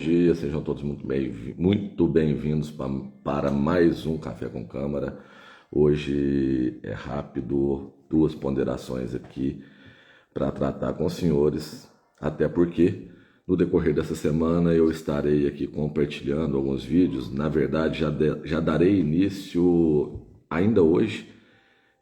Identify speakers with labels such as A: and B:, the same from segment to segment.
A: Dia, sejam todos muito bem-vindos para mais um Café com Câmara. Hoje é rápido, duas ponderações aqui para tratar com os senhores, até porque no decorrer dessa semana eu estarei aqui compartilhando alguns vídeos. Na verdade, já darei início ainda hoje.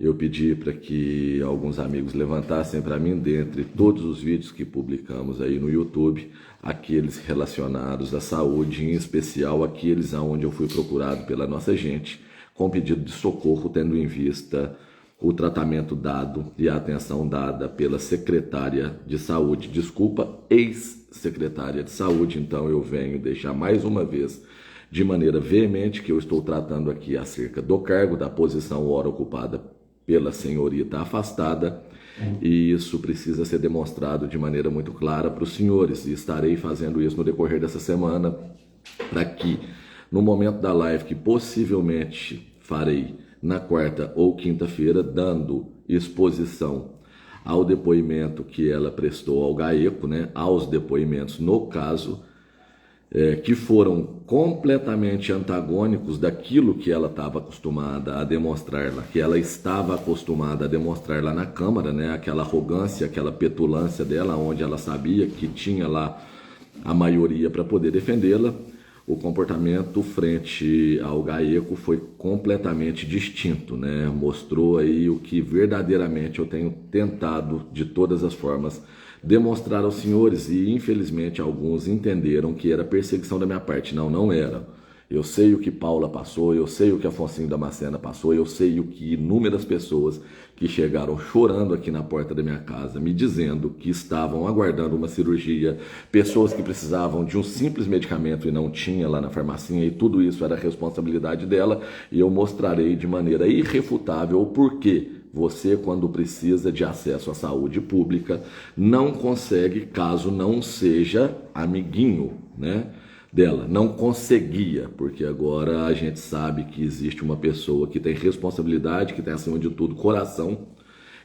A: Eu pedi para que alguns amigos levantassem para mim, dentre todos os vídeos que publicamos aí no YouTube, aqueles relacionados à saúde, em especial aqueles aonde eu fui procurado pela nossa gente, com pedido de socorro, tendo em vista o tratamento dado e a atenção dada pela secretária de saúde, ex-secretária de saúde. Então eu venho deixar mais uma vez de maneira veemente que eu estou tratando aqui acerca do cargo, da posição ora ocupada pela senhorita afastada, e isso precisa ser demonstrado de maneira muito clara para os senhores, e estarei fazendo isso no decorrer dessa semana, para que no momento da live, que possivelmente farei na quarta ou quinta-feira, dando exposição ao depoimento que ela prestou ao GAECO, aos depoimentos no caso, que foram completamente antagônicos daquilo que ela estava acostumada a demonstrar lá, que ela estava acostumada a demonstrar lá na Câmara, aquela arrogância, aquela petulância dela, onde ela sabia que tinha lá a maioria para poder defendê-la. O comportamento frente ao GAECO foi completamente distinto, Mostrou aí o que verdadeiramente eu tenho tentado de todas as formas demonstrar aos senhores, e infelizmente alguns entenderam que era perseguição da minha parte. Não, não era. Eu sei o que Paula passou, eu sei o que Afonsinho Damasceno passou, eu sei o que inúmeras pessoas que chegaram chorando aqui na porta da minha casa, me dizendo que estavam aguardando uma cirurgia, pessoas que precisavam de um simples medicamento e não tinha lá na farmacinha, e tudo isso era responsabilidade dela, e eu mostrarei de maneira irrefutável o porquê você, quando precisa de acesso à saúde pública, não consegue, caso não seja amiguinho, dela. Não conseguia, porque agora a gente sabe que existe uma pessoa que tem responsabilidade, que tem, acima de tudo, coração,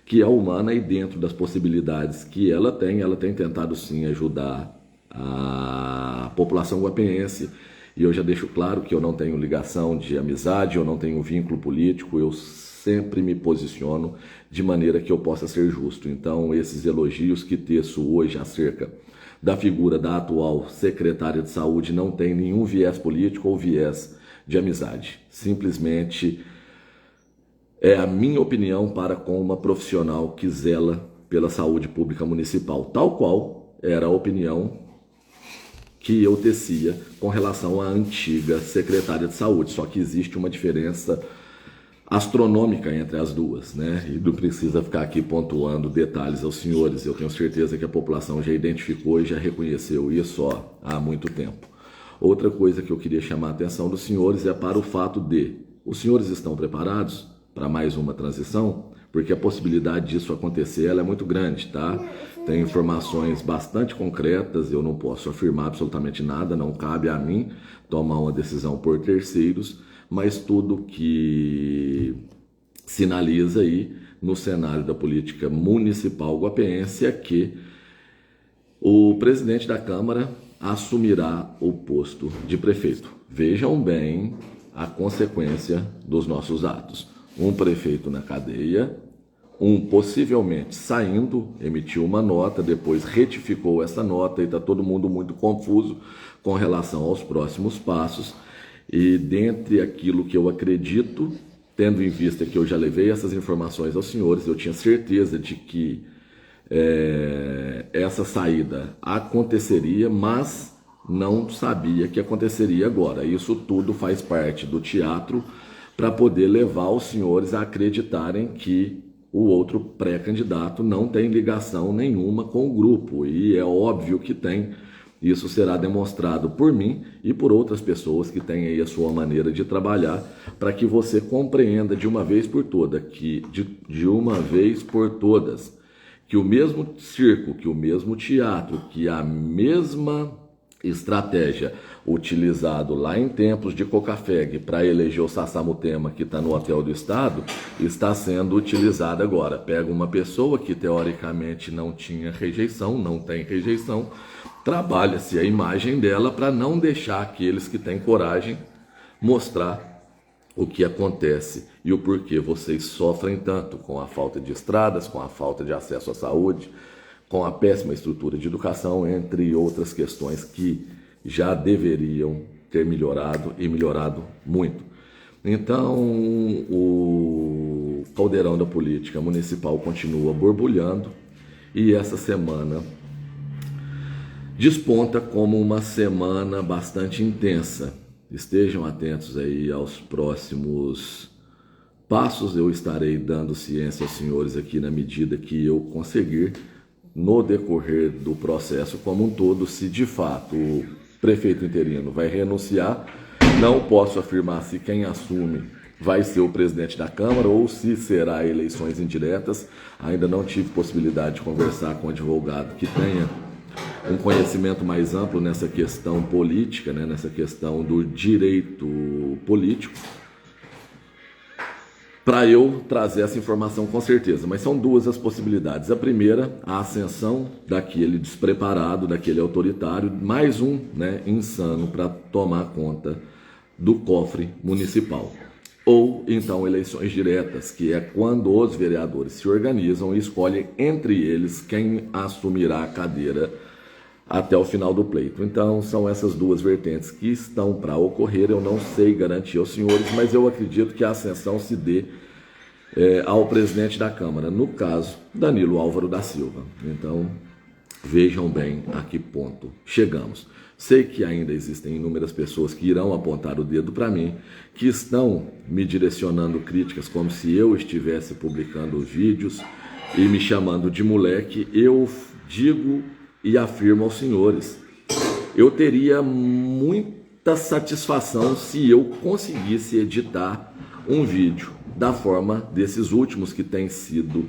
A: que é humana, e dentro das possibilidades que ela tem tentado sim ajudar a população guapeense. E eu já deixo claro que eu não tenho ligação de amizade, eu não tenho vínculo político, eu sempre me posiciono de maneira que eu possa ser justo. Então, esses elogios que teço hoje acerca da figura da atual secretária de saúde não tem nenhum viés político ou viés de amizade. Simplesmente é a minha opinião para com uma profissional que zela pela saúde pública municipal, tal qual era a opinião que eu tecia com relação à antiga secretária de saúde. Só que existe uma diferença astronômica entre as duas, E não precisa ficar aqui pontuando detalhes aos senhores. Eu tenho certeza que a população já identificou e já reconheceu isso há muito tempo. Outra coisa que eu queria chamar a atenção dos senhores é para o fato de os senhores estão preparados para mais uma transição, porque a possibilidade disso acontecer ela é muito grande, tá? Tem informações bastante concretas, eu não posso afirmar absolutamente nada, não cabe a mim tomar uma decisão por terceiros, mas tudo que sinaliza aí no cenário da política municipal guapeense é que o presidente da Câmara assumirá o posto de prefeito. Vejam bem a consequência dos nossos atos. Um prefeito na cadeia, um possivelmente saindo, emitiu uma nota, depois retificou essa nota, e está todo mundo muito confuso com relação aos próximos passos. E dentre aquilo que eu acredito, tendo em vista que eu já levei essas informações aos senhores, eu tinha certeza de que essa saída aconteceria, mas não sabia que aconteceria agora. Isso tudo faz parte do teatro para poder levar os senhores a acreditarem que o outro pré-candidato não tem ligação nenhuma com o grupo, e é óbvio que tem. Isso será demonstrado por mim e por outras pessoas que têm aí a sua maneira de trabalhar, para que você compreenda de uma vez por todas, que o mesmo circo, que o mesmo teatro, que a mesma estratégia utilizado lá em tempos de Cocafeg para eleger o Sassamutema, que está no Hotel do Estado, está sendo utilizada agora. Pega uma pessoa que teoricamente não tinha rejeição, não tem rejeição, trabalha-se a imagem dela para não deixar aqueles que têm coragem mostrar o que acontece e o porquê vocês sofrem tanto com a falta de estradas, com a falta de acesso à saúde, com a péssima estrutura de educação, entre outras questões que já deveriam ter melhorado e melhorado muito. Então, o caldeirão da política municipal continua borbulhando e essa semana desponta como uma semana bastante intensa. Estejam atentos aí aos próximos passos. Eu estarei dando ciência aos senhores aqui na medida que eu conseguir, no decorrer do processo como um todo. Se de fato o prefeito interino vai renunciar, não posso afirmar se quem assume vai ser o presidente da Câmara ou se será eleições indiretas. Ainda não tive possibilidade de conversar com um advogado que tenha um conhecimento mais amplo nessa questão política, né, nessa questão do direito político, para eu trazer essa informação com certeza. Mas são duas as possibilidades. A primeira, a ascensão daquele despreparado, daquele autoritário, mais um, né, insano para tomar conta do cofre municipal. Ou então eleições diretas, que é quando os vereadores se organizam e escolhem entre eles quem assumirá a cadeira até o final do pleito. Então são essas duas vertentes que estão para ocorrer. Eu não sei garantir aos senhores, mas eu acredito que a ascensão se dê ao presidente da Câmara, no caso Danilo Álvaro da Silva. Então vejam bem a que ponto chegamos. Sei que ainda existem inúmeras pessoas que irão apontar o dedo para mim, que estão me direcionando críticas como se eu estivesse publicando vídeos e me chamando de moleque. Eu digo e afirmo aos senhores, eu teria muita satisfação se eu conseguisse editar um vídeo da forma desses últimos que têm sido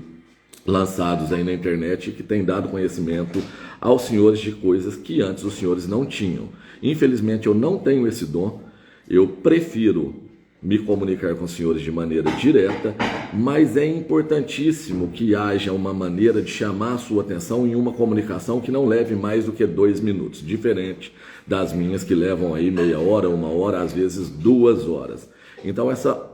A: lançados aí na internet e que têm dado conhecimento aos senhores de coisas que antes os senhores não tinham. Infelizmente eu não tenho esse dom, eu prefiro me comunicar com os senhores de maneira direta, mas é importantíssimo que haja uma maneira de chamar a sua atenção em uma comunicação que não leve mais do que 2 minutos, diferente das minhas que levam aí meia hora, 1 hora, às vezes 2 horas. Então essa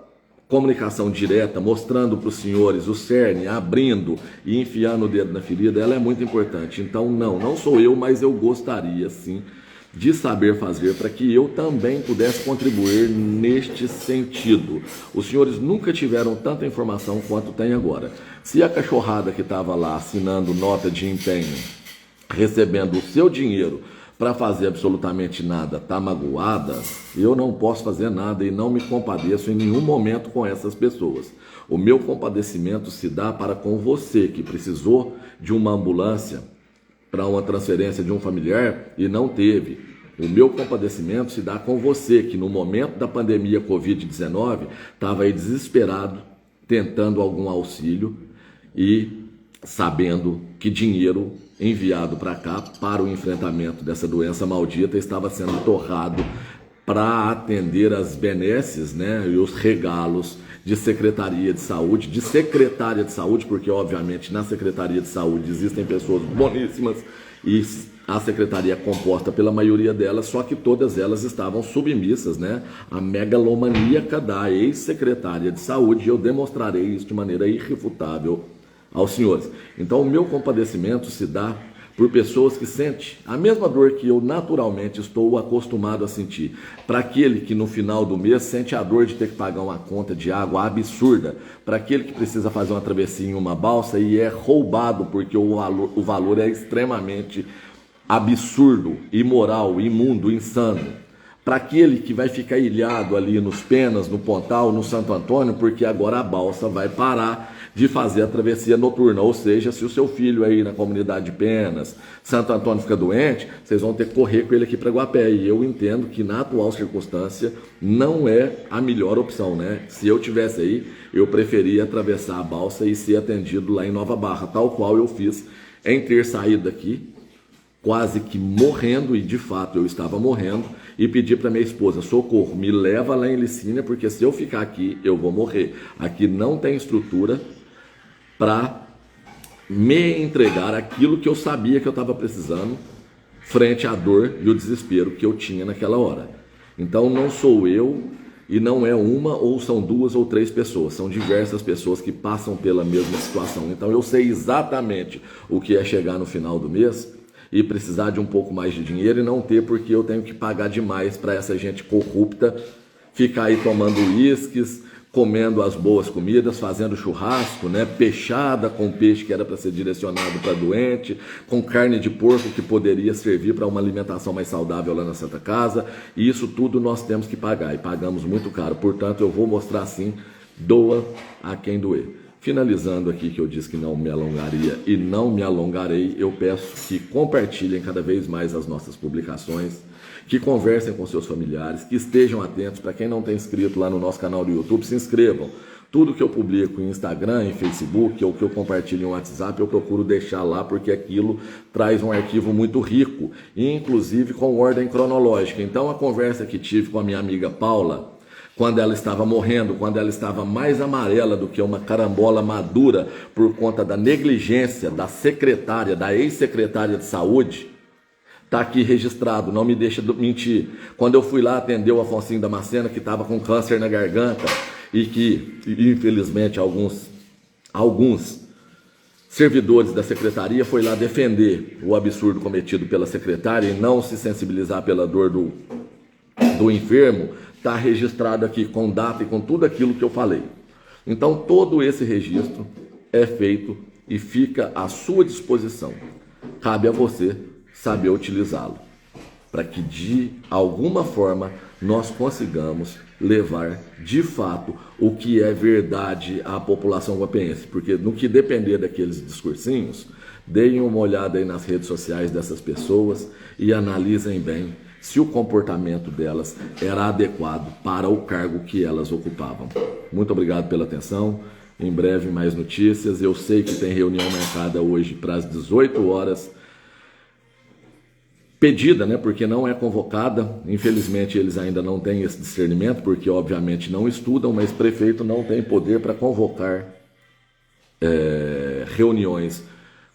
A: comunicação direta, mostrando para os senhores o cerne, abrindo e enfiando o dedo na ferida, ela é muito importante. Então não sou eu, mas eu gostaria sim de saber fazer para que eu também pudesse contribuir neste sentido. Os senhores nunca tiveram tanta informação quanto tem agora. Se a cachorrada que estava lá assinando nota de empenho, recebendo o seu dinheiro para fazer absolutamente nada, está magoada, eu não posso fazer nada e não me compadeço em nenhum momento com essas pessoas. O meu compadecimento se dá para com você que precisou de uma ambulância para uma transferência de um familiar e não teve. O meu compadecimento se dá com você que no momento da pandemia Covid-19 estava aí desesperado, tentando algum auxílio e sabendo que dinheiro enviado para cá para o enfrentamento dessa doença maldita estava sendo torrado para atender as benesses, né, e os regalos de Secretaria de Saúde, de Secretária de Saúde, porque obviamente na Secretaria de Saúde existem pessoas boníssimas e a Secretaria é composta pela maioria delas, só que todas elas estavam submissas, né, à megalomaníaca da ex-secretária de Saúde, e eu demonstrarei isso de maneira irrefutável aos senhores. Então o meu compadecimento se dá por pessoas que sentem a mesma dor que eu naturalmente estou acostumado a sentir. Para aquele que no final do mês sente a dor de ter que pagar uma conta de água absurda, para aquele que precisa fazer uma travessia em uma balsa e é roubado porque o valor é extremamente absurdo, imoral, imundo, insano. Para aquele que vai ficar ilhado ali nos Penas, no Pontal, no Santo Antônio, porque agora a balsa vai parar de fazer a travessia noturna. Ou seja, se o seu filho aí na comunidade de Penas, Santo Antônio fica doente, vocês vão ter que correr com ele aqui para Guapé. E eu entendo que na atual circunstância não é a melhor opção, né? Se eu tivesse aí, eu preferia atravessar a balsa e ser atendido lá em Nova Barra, tal qual eu fiz em ter saído daqui quase que morrendo, e de fato eu estava morrendo, e pedi para minha esposa: socorro, me leva lá em Licínia, porque se eu ficar aqui, eu vou morrer. Aqui não tem estrutura para me entregar aquilo que eu sabia que eu estava precisando, frente à dor e o desespero que eu tinha naquela hora. Então não sou eu, e não é uma, ou são duas ou três pessoas, são diversas pessoas que passam pela mesma situação. Então eu sei exatamente o que é chegar no final do mês e precisar de um pouco mais de dinheiro e não ter, porque eu tenho que pagar demais para essa gente corrupta ficar aí tomando uísques, comendo as boas comidas, fazendo churrasco, né? Peixada com peixe que era para ser direcionado para doente, com carne de porco que poderia servir para uma alimentação mais saudável lá na Santa Casa, e isso tudo nós temos que pagar, e pagamos muito caro. Portanto, eu vou mostrar sim, doa a quem doer. Finalizando aqui, que eu disse que não me alongaria e não me alongarei, eu peço que compartilhem cada vez mais as nossas publicações, que conversem com seus familiares, que estejam atentos. Para quem não tem inscrito lá no nosso canal do YouTube, se inscrevam. Tudo que eu publico em Instagram, em Facebook, ou que eu compartilho em WhatsApp, eu procuro deixar lá, porque aquilo traz um arquivo muito rico, e inclusive com ordem cronológica. Então a conversa que tive com a minha amiga Paula, quando ela estava morrendo, quando ela estava mais amarela do que uma carambola madura por conta da negligência da secretária, da ex-secretária de saúde, está aqui registrado, não me deixa mentir. Quando eu fui lá atender o Afonsinho Damasceno, que estava com câncer na garganta, e que, infelizmente, alguns servidores da secretaria foi lá defender o absurdo cometido pela secretária e não se sensibilizar pela dor do enfermo, está registrado aqui com data e com tudo aquilo que eu falei. Então todo esse registro é feito e fica à sua disposição. Cabe a você saber utilizá-lo, para que de alguma forma nós consigamos levar de fato o que é verdade à população guapiense. Porque no que depender daqueles discursinhos, deem uma olhada aí nas redes sociais dessas pessoas e analisem bem se o comportamento delas era adequado para o cargo que elas ocupavam. Muito obrigado pela atenção. Em breve mais notícias. Eu sei que tem reunião marcada hoje para as 18 horas. Pedida, né? Porque não é convocada. Infelizmente eles ainda não têm esse discernimento, porque obviamente não estudam, mas prefeito não tem poder para convocar reuniões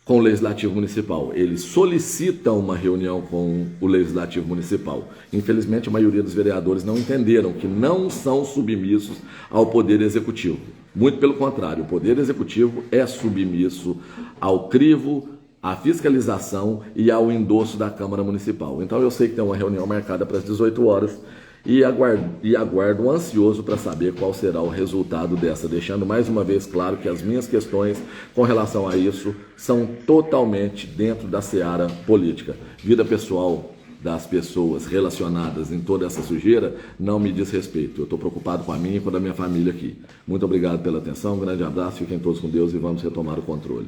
A: com o Legislativo Municipal. Eles solicitam uma reunião com o Legislativo Municipal. Infelizmente, a maioria dos vereadores não entenderam que não são submissos ao Poder Executivo. Muito pelo contrário, o Poder Executivo é submisso ao crivo, à fiscalização e ao endosso da Câmara Municipal. Então eu sei que tem uma reunião marcada para as 18 horas e aguardo ansioso para saber qual será o resultado dessa, deixando mais uma vez claro que as minhas questões com relação a isso são totalmente dentro da seara política. Vida pessoal das pessoas relacionadas em toda essa sujeira não me diz respeito. Eu estou preocupado com a minha e com a da minha família aqui. Muito obrigado pela atenção, um grande abraço, fiquem todos com Deus e vamos retomar o controle.